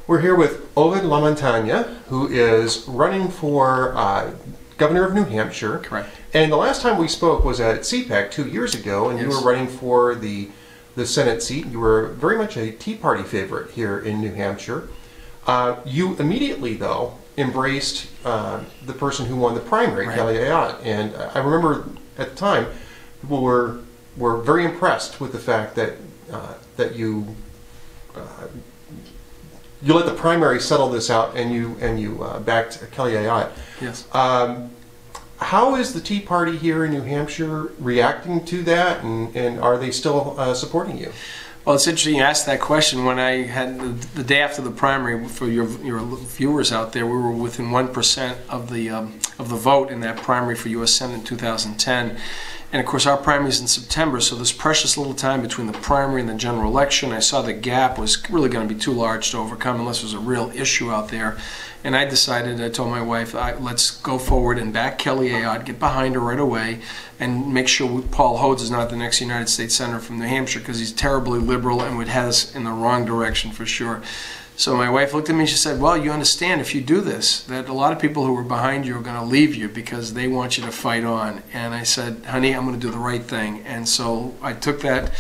We're here with Ovide Lamontagne, who is running for governor of New Hampshire. Correct. And the last time we spoke was at CPAC 2 years ago, and Yes. you were running for the Senate seat. You were very much a Tea Party favorite here in New Hampshire. You immediately, though, embraced the person who won the primary, Right. Kelly Ayotte. And I remember at the time, people were very impressed with the fact that you let the primary settle this out, and you backed Kelly Ayotte. Yes. How is the Tea Party here in New Hampshire reacting to that, and are they still supporting you? Well, it's interesting you asked that question. When I had the day after the primary, for your viewers out there, we were within 1% of the vote in that primary for U.S. Senate in 2010. And of course, our primary is in September, so there's precious little time between the primary and the general election. I saw the gap was really going to be too large to overcome unless there was a real issue out there. And I decided, I told my wife, let's go forward and back Kelly Ayotte, get behind her right away, and make sure Paul Hodes is not the next United States Senator from New Hampshire, because he's terribly liberal and would head us in the wrong direction for sure. So my wife looked at me and she said, well, you understand if you do this, that a lot of people who are behind you are going to leave you because they want you to fight on. And I said, honey, I'm going to do the right thing. And so I took that,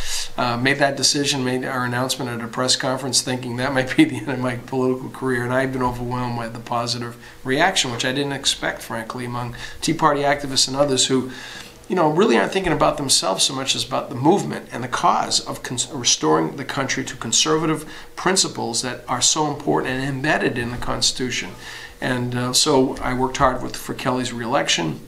made that decision, made our announcement at a press conference thinking that might be the end of my political career. And I've been overwhelmed by the positive reaction, which I didn't expect, frankly, among Tea Party activists and others who, you know, really aren't thinking about themselves so much as about the movement and the cause of restoring the country to conservative principles that are so important and embedded in the Constitution. And so I worked hard for Kelly's reelection.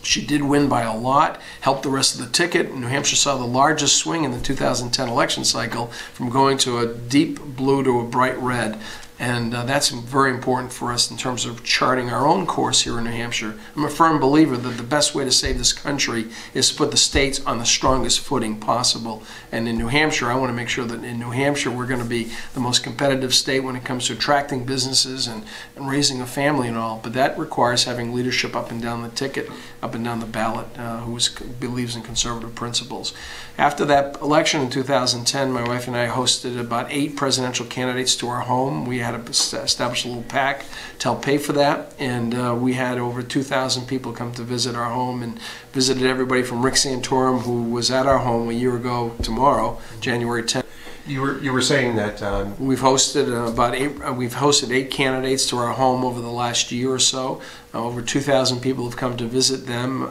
She did win by a lot, helped the rest of the ticket. New Hampshire saw the largest swing in the 2010 election cycle from going to a deep blue to a bright red. And that's very important for us in terms of charting our own course here in New Hampshire. I'm a firm believer that the best way to save this country is to put the states on the strongest footing possible. And in New Hampshire, I want to make sure that in New Hampshire, we're going to be the most competitive state when it comes to attracting businesses and raising a family and all. But that requires having leadership up and down the ticket, up and down the ballot, who believes in conservative principles. After that election in 2010, my wife and I hosted about 8 presidential candidates to our home. We had to establish a little PAC to help pay for that, and we had over 2,000 people come to visit our home, and visited everybody from Rick Santorum, who was at our home a year ago tomorrow, January 10th. You were saying that we've hosted we've hosted 8 candidates to our home over the last year or so. Over 2,000 people have come to visit them.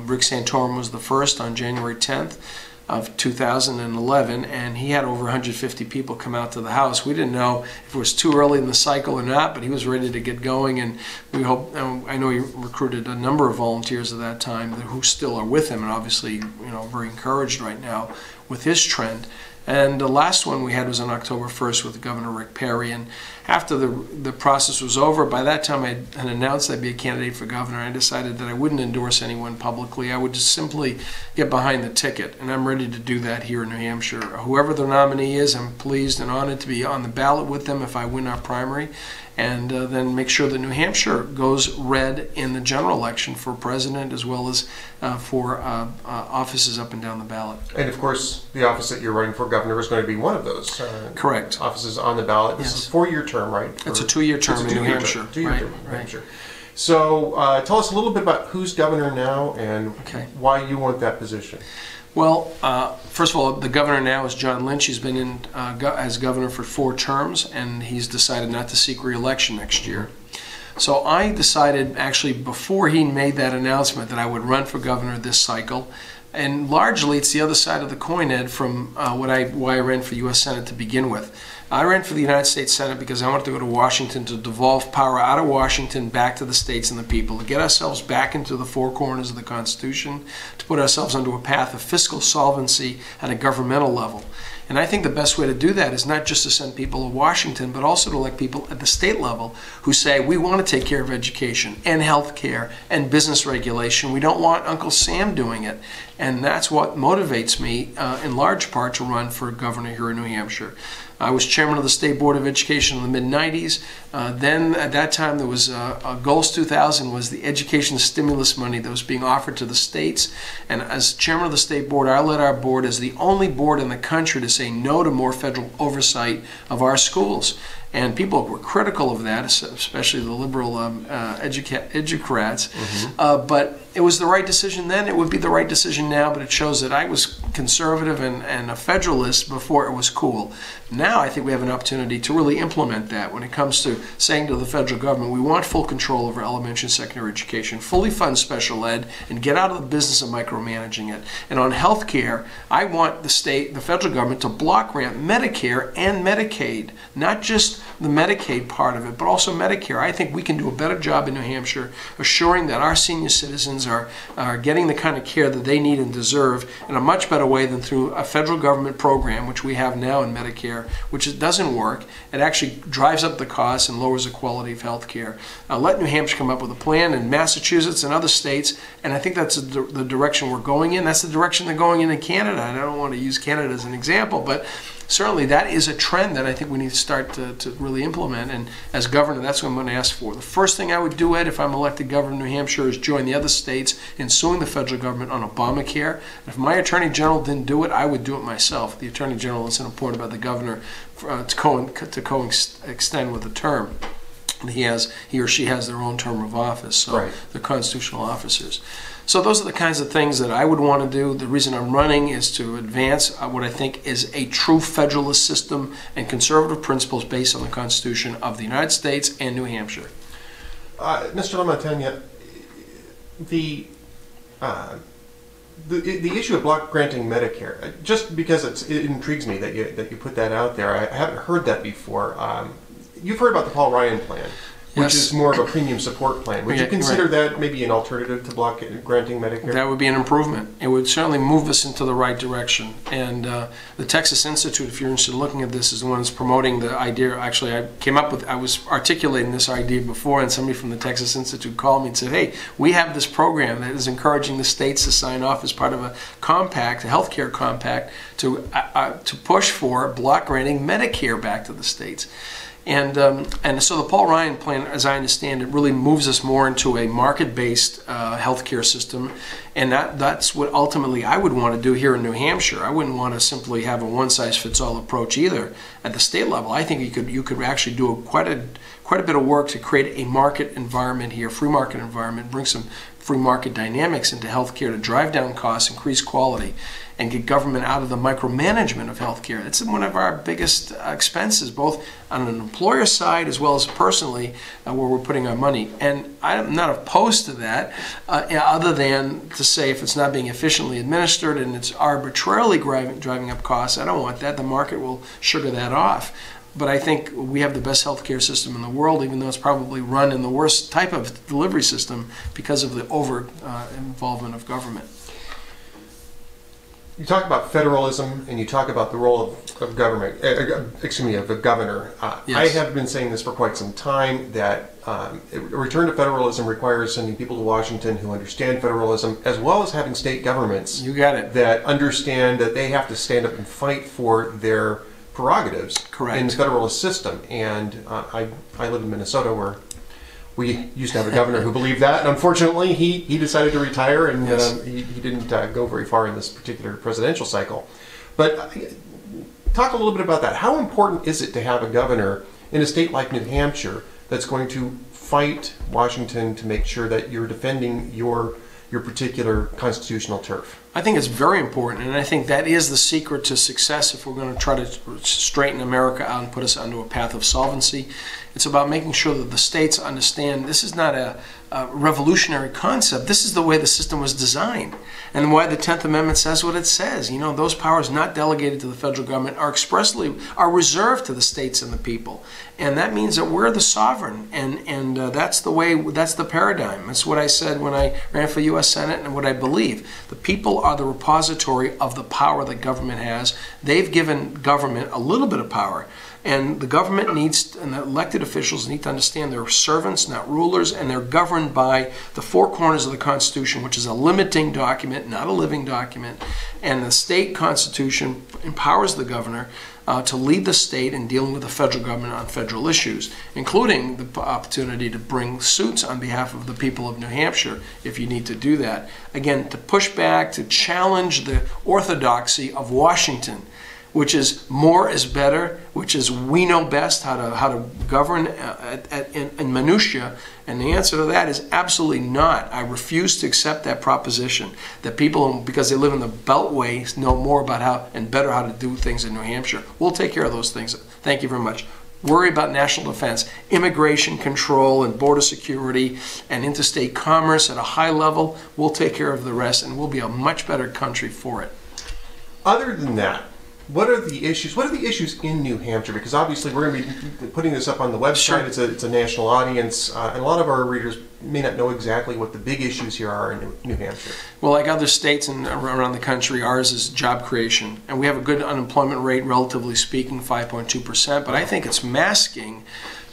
Rick Santorum was the first on January 10th. Of 2011, and he had over 150 people come out to the house. We didn't know if it was too early in the cycle or not, but he was ready to get going, and we hope. I know he recruited a number of volunteers at that time who still are with him, and obviously, you know, very encouraged right now with his trend. And the last one we had was on October 1st with Governor Rick Perry. And after the process was over, by that time I had announced I'd be a candidate for governor. I decided that I wouldn't endorse anyone publicly. I would just simply get behind the ticket. And I'm ready to do that here in New Hampshire. Whoever the nominee is, I'm pleased and honored to be on the ballot with them if I win our primary. And then make sure that New Hampshire goes red in the general election for president as well as for offices up and down the ballot. And of course, the office that you're running for governor is going to be one of those correct offices on the ballot. This is a 4-year term, right? It's a 2-year term in New Hampshire. 2-year term in New Hampshire. So tell us a little bit about who's governor now and why you want that position. Well, first of all, the governor now is John Lynch. He's been in as governor for 4 terms, and he's decided not to seek re-election next year. So I decided, actually, before he made that announcement, that I would run for governor this cycle. And largely, it's the other side of the coin, Ed, from why I ran for U.S. Senate to begin with. I ran for the United States Senate because I wanted to go to Washington to devolve power out of Washington back to the states and the people, to get ourselves back into the 4 corners of the Constitution, to put ourselves onto a path of fiscal solvency at a governmental level. And I think the best way to do that is not just to send people to Washington, but also to elect people at the state level who say, we want to take care of education and health care and business regulation. We don't want Uncle Sam doing it. And that's what motivates me in large part to run for governor here in New Hampshire. I was chairman of the State Board of Education in the mid-90s. Then at that time there was Goals 2000 was the education stimulus money that was being offered to the states. And as chairman of the State Board, I led our board as the only board in the country to say no to more federal oversight of our schools. And people were critical of that, especially the liberal educrats. But it was the right decision then. It would be the right decision now, but it shows that I was conservative and a federalist before it was cool. Now I think we have an opportunity to really implement that when it comes to saying to the federal government, we want full control over elementary and secondary education, fully fund special ed, and get out of the business of micromanaging it. And on health care, I want the federal government to block grant Medicare and Medicaid, not just the Medicaid part of it, but also Medicare. I think we can do a better job in New Hampshire assuring that our senior citizens are getting the kind of care that they need and deserve in a much better way than through a federal government program, which we have now in Medicare, which it doesn't work. It actually drives up the costs and lowers the quality of health care. Let New Hampshire come up with a plan, and Massachusetts and other states, and I think that's the direction we're going in. That's the direction they're going in Canada. And I don't want to use Canada as an example, but certainly that is a trend that I think we need to start to really implement. And as governor, that's what I'm going to ask for. The first thing I would do, Ed, if I'm elected governor of New Hampshire, is join the other states in suing the federal government on Obamacare. And if my attorney general didn't do it, I would do it myself. The attorney general isn't appointed by the governor to co-extend with the term. He or she has their own term of office, so right. They're constitutional officers. So those are the kinds of things that I would want to do. The reason I'm running is to advance what I think is a true federalist system and conservative principles based on the Constitution of the United States and New Hampshire. Mr. Lamontagne, the issue of block granting Medicare, just because it intrigues me that you put that out there. I haven't heard that before. You've heard about the Paul Ryan plan, which is more of a premium support plan. Would you consider that maybe an alternative to block granting Medicare? That would be an improvement. It would certainly move us into the right direction. And the Texas Institute, if you're interested in looking at this, is the one that's promoting the idea. Actually, I was articulating this idea before, and somebody from the Texas Institute called me and said, hey, we have this program that is encouraging the states to sign off as part of a compact, a healthcare compact, to push for block granting Medicare back to the states. And so the Paul Ryan plan, as I understand it, really moves us more into a market-based healthcare system, and that's what ultimately I would want to do here in New Hampshire. I wouldn't want to simply have a one-size-fits-all approach either. At the state level, I think you could actually do quite a bit of work to create a market environment here, free market environment, bring some free market dynamics into healthcare to drive down costs, increase quality, and get government out of the micromanagement of healthcare. It's one of our biggest expenses, both on an employer side as well as personally, where we're putting our money. And I'm not opposed to that, other than to say if it's not being efficiently administered and it's arbitrarily driving up costs, I don't want that. The market will sugar that off. But I think we have the best healthcare system in the world, even though it's probably run in the worst type of delivery system because of the over-involvement of government. You talk about federalism, and you talk about the role of government. Of a governor. Yes. I have been saying this for quite some time, that a return to federalism requires sending people to Washington who understand federalism, as well as having state governments. You got it. That understand that they have to stand up and fight for their prerogatives. Correct. In the federalist system. And I live in Minnesota, where we used to have a governor who believed that, and unfortunately he decided to retire, and yes. he didn't go very far in this particular presidential cycle. But talk a little bit about that. How important is it to have a governor in a state like New Hampshire that's going to fight Washington to make sure that you're defending your particular constitutional turf? I think it's very important, and I think that is the secret to success if we're going to try to straighten America out and put us onto a path of solvency. It's about making sure that the states understand this is not a revolutionary concept. This is the way the system was designed, and why the 10th Amendment says what it says. You know, those powers not delegated to the federal government are reserved to the states and the people, and that means that we're the sovereign, and that's the way. That's the paradigm. That's what I said when I ran for U.S. Senate, and what I believe. The people are the repository of the power that government has. They've given government a little bit of power. And the government needs, and the elected officials need to understand they're servants, not rulers, and they're governed by the four corners of the Constitution, which is a limiting document, not a living document. And the state constitution empowers the governor to lead the state in dealing with the federal government on federal issues, including the opportunity to bring suits on behalf of the people of New Hampshire if you need to do that. Again, to push back, to challenge the orthodoxy of Washington, which is more is better, which is we know best how to govern in minutiae. And the answer to that is absolutely not. I refuse to accept that proposition that people, because they live in the Beltway, know more about how and better how to do things in New Hampshire. We'll take care of those things. Thank you very much. Worry about national defense, immigration control and border security and interstate commerce at a high level. We'll take care of the rest, and we'll be a much better country for it. Other than that, what are the issues? What are the issues in New Hampshire? Because obviously we're going to be putting this up on the website. Sure. It's a national audience, and a lot of our readers may not know exactly what the big issues here are in New Hampshire. Well, like other states and around the country, ours is job creation, and we have a good unemployment rate, relatively speaking, 5.2%. But I think it's masking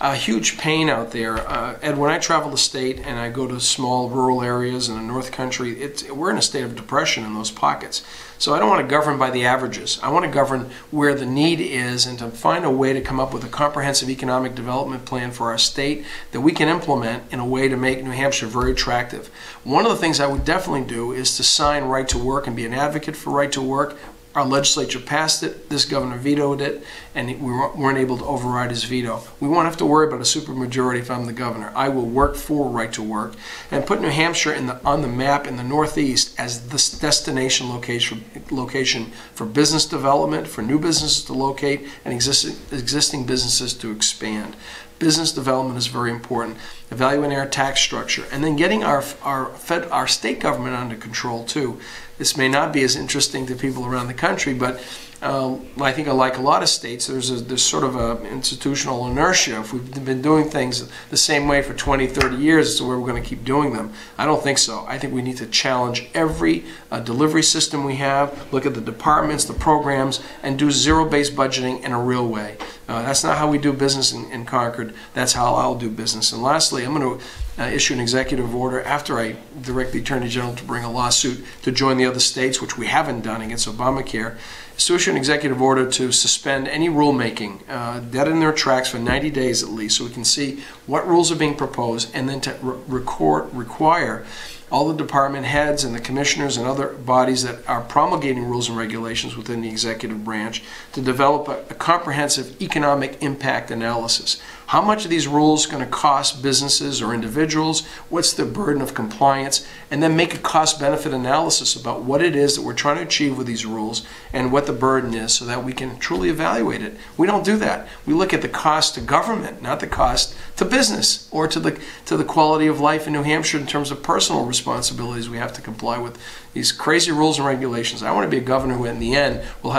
a huge pain out there. Ed, when I travel the state and I go to small rural areas in the North Country, we're in a state of depression in those pockets. So I don't want to govern by the averages. I want to govern where the need is and to find a way to come up with a comprehensive economic development plan for our state that we can implement in a way to make New Hampshire very attractive. One of the things I would definitely do is to sign right to work and be an advocate for right to work. Our legislature passed it, this governor vetoed it, and we weren't able to override his veto. We won't have to worry about a supermajority if I'm the governor. I will work for right to work and put New Hampshire on the map in the Northeast as this destination location for business development, for new businesses to locate, and existing businesses to expand. Business development is very important. Evaluating our tax structure, and then getting our state government under control too. This may not be as interesting to people around the country, but I think like a lot of states, there's sort of an institutional inertia. If we've been doing things the same way for 20, 30 years, as to where we're going to keep doing them. I don't think so. I think we need to challenge every delivery system we have, look at the departments, the programs, and do zero-based budgeting in a real way. That's not how we do business in Concord. That's how I'll do business. And lastly, I'm going to issue an executive order after I direct the Attorney General to bring a lawsuit to join the other states, which we haven't done against Obamacare, is to issue an executive order to suspend any rulemaking dead in their tracks for 90 days at least, so we can see what rules are being proposed, and then to require all the department heads and the commissioners and other bodies that are promulgating rules and regulations within the executive branch to develop a comprehensive economic impact analysis. How much are these rules going to cost businesses or individuals? What's the burden of compliance? And then make a cost-benefit analysis about what it is that we're trying to achieve with these rules and what the burden is, so that we can truly evaluate it. We don't do that. We look at the cost to government, not the cost to business or to the quality of life in New Hampshire in terms of personal responsibilities we have to comply with. These crazy rules and regulations. I want to be a governor who, in the end, will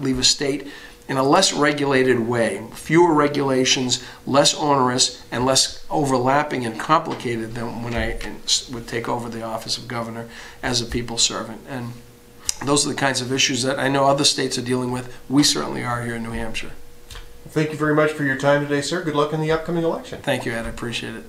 leave a state in a less regulated way, fewer regulations, less onerous, and less overlapping and complicated than when I would take over the office of governor as a people servant. And those are the kinds of issues that I know other states are dealing with. We certainly are here in New Hampshire. Thank you very much for your time today, sir. Good luck in the upcoming election. Thank you, Ed. I appreciate it.